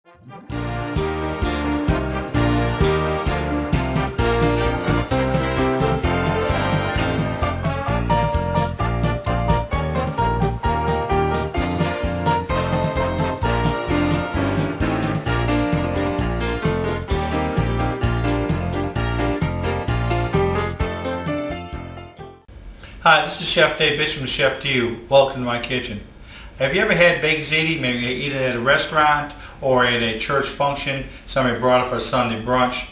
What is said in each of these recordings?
Hi, this is Chef Dave Bishop from Chef to You. Welcome to my kitchen. Have you ever had Baked Ziti? Maybe you eat it at a restaurant or at a church function. Somebody brought it for a Sunday brunch.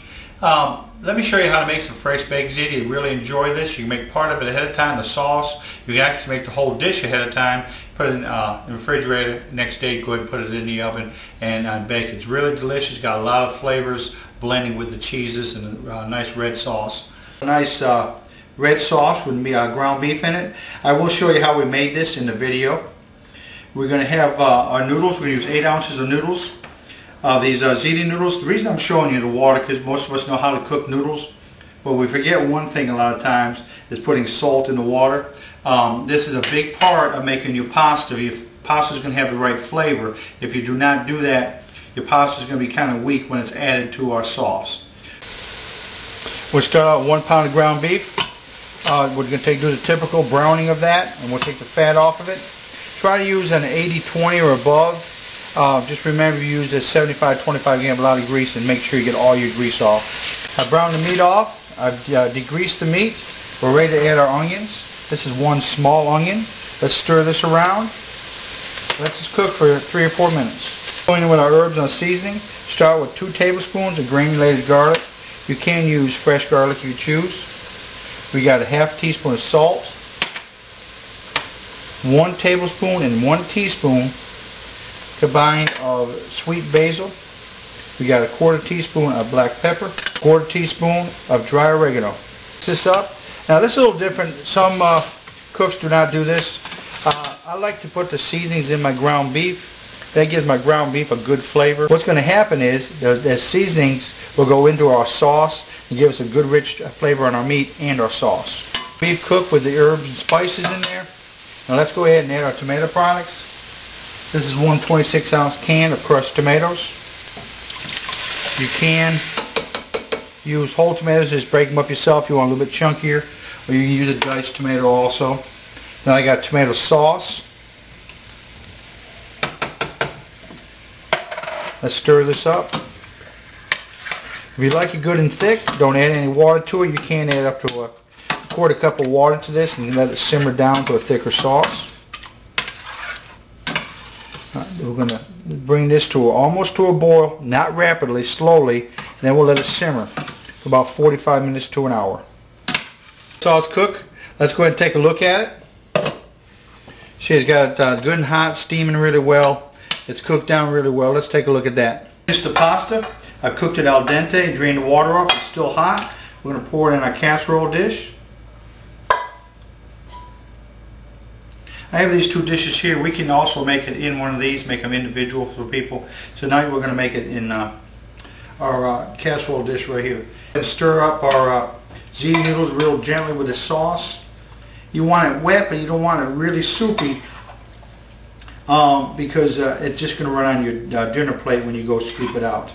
Let me show you how to make some fresh Baked Ziti. You really enjoy this. You can make part of it ahead of time, the sauce. You can actually make the whole dish ahead of time. Put it in the refrigerator. Next day, go ahead and put it in the oven and bake it. It's really delicious. Got a lot of flavors blending with the cheeses and a nice red sauce. A nice red sauce with ground beef in it. I will show you how we made this in the video. We're going to have our noodles. We're going to use 8 ounces of noodles. These ziti noodles. The reason I'm showing you the water because most of us know how to cook noodles, but we forget one thing a lot of times is putting salt in the water. This is a big part of making your pasta. Your pasta is going to have the right flavor. If you do not do that, your pasta is going to be kind of weak when it's added to our sauce. We'll start out with 1 pound of ground beef. We're going to do the typical browning of that, and we'll take the fat off of it. Try to use an 80-20 or above. Just remember you use this 75-25, you have a lot of grease, and make sure you get all your grease off. I browned the meat off. I've degreased the meat. We're ready to add our onions. This is 1 small onion. Let's stir this around. Let this cook for 3 or 4 minutes. Going in with our herbs and our seasoning. Start with 2 tablespoons of granulated garlic. You can use fresh garlic if you choose. We got a ½ teaspoon of salt, 1 tablespoon and 1 teaspoon combined of sweet basil. We got a ¼ teaspoon of black pepper, ¼ teaspoon of dry oregano. Mix this up. Now this is a little different. Some cooks do not do this. I like to put the seasonings in my ground beef. That gives my ground beef a good flavor. What's going to happen is the seasonings will go into our sauce and give us a good rich flavor on our meat and our sauce. Beef cooked with the herbs and spices in there. Now let's go ahead and add our tomato products. This is 1 26-ounce can of crushed tomatoes. You can use whole tomatoes, just break them up yourself if you want a little bit chunkier, or you can use a diced tomato also. Then I got tomato sauce. Let's stir this up. If you like it good and thick, don't add any water to it. You can add up to a ¼ cup of water to this and let it simmer down to a thicker sauce. We're going to bring this to almost to a boil, not rapidly, slowly, and then we'll let it simmer for about 45 minutes to an hour. Sauce cook. Let's go ahead and take a look at it. See, it's got it good and hot, steaming really well. It's cooked down really well. Let's take a look at that. Here's the pasta. I've cooked it al dente, drained the water off. It's still hot. We're going to pour it in our casserole dish. I have these 2 dishes here. We can also make it in one of these, make them individual for people. Tonight we're going to make it in our casserole dish right here. And stir up our ziti noodles real gently with the sauce. You want it wet, but you don't want it really soupy because it's just going to run on your dinner plate when you go scoop it out.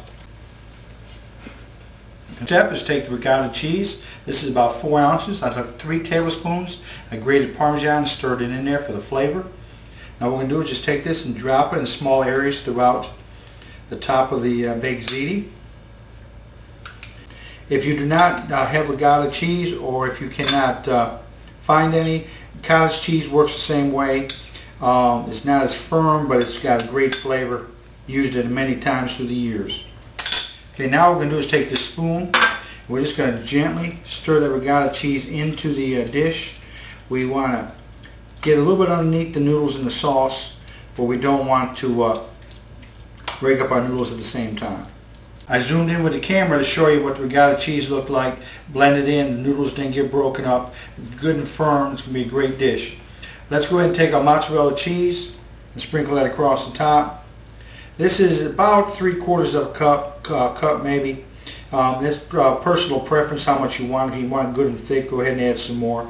The step is take the ricotta cheese. This is about 4 ounces. I took 3 tablespoons. I grated Parmesan and stirred it in there for the flavor. Now what we're going to do is just take this and drop it in small areas throughout the top of the baked ziti. If you do not have ricotta cheese, or if you cannot find any, cottage cheese works the same way. It's not as firm, but it's got a great flavor. Used it many times through the years. Okay, now what we're going to do is take this spoon. We're just going to gently stir the ricotta cheese into the dish. We want to get a little bit underneath the noodles in the sauce, but we don't want to break up our noodles at the same time. I zoomed in with the camera to show you what the ricotta cheese looked like. Blended in, the noodles didn't get broken up. It's good and firm. It's going to be a great dish. Let's go ahead and take our mozzarella cheese and sprinkle that across the top. This is about 3/4 of a cup maybe. That's personal preference how much you want. If you want it good and thick, go ahead and add some more.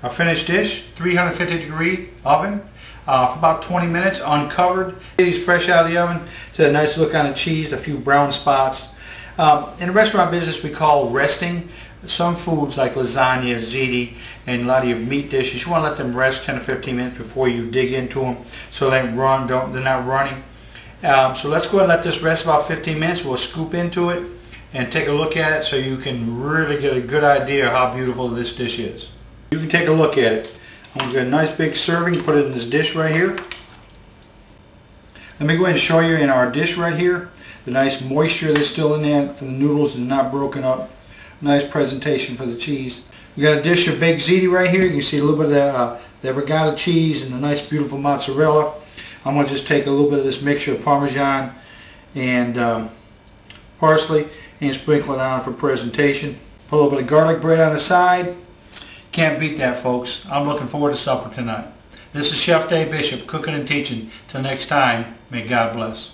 Our finished dish, 350-degree oven. for about 20 minutes uncovered. These fresh out of the oven. It's a nice look on the cheese, a few brown spots. In the restaurant business we call resting. Some foods like lasagna, ziti, and a lot of your meat dishes, you want to let them rest 10 to 15 minutes before you dig into them so they're not running. So let's go ahead and let this rest about 15 minutes. We'll scoop into it and take a look at it so you can really get a good idea of how beautiful this dish is. You can take a look at it. I'm going to get a nice big serving, put it in this dish right here. Let me go ahead and show you in our dish right here the nice moisture that's still in there for the noodles and not broken up. Nice presentation for the cheese. We got a dish of baked ziti right here. You can see a little bit of the regatta cheese and the nice beautiful mozzarella. I'm going to just take a little bit of this mixture of Parmesan and parsley and sprinkle it on for presentation. Put a little bit of garlic bread on the side. Can't beat that, folks. I'm looking forward to supper tonight. This is Chef Dave Bishop, cooking and teaching. Till next time, may God bless.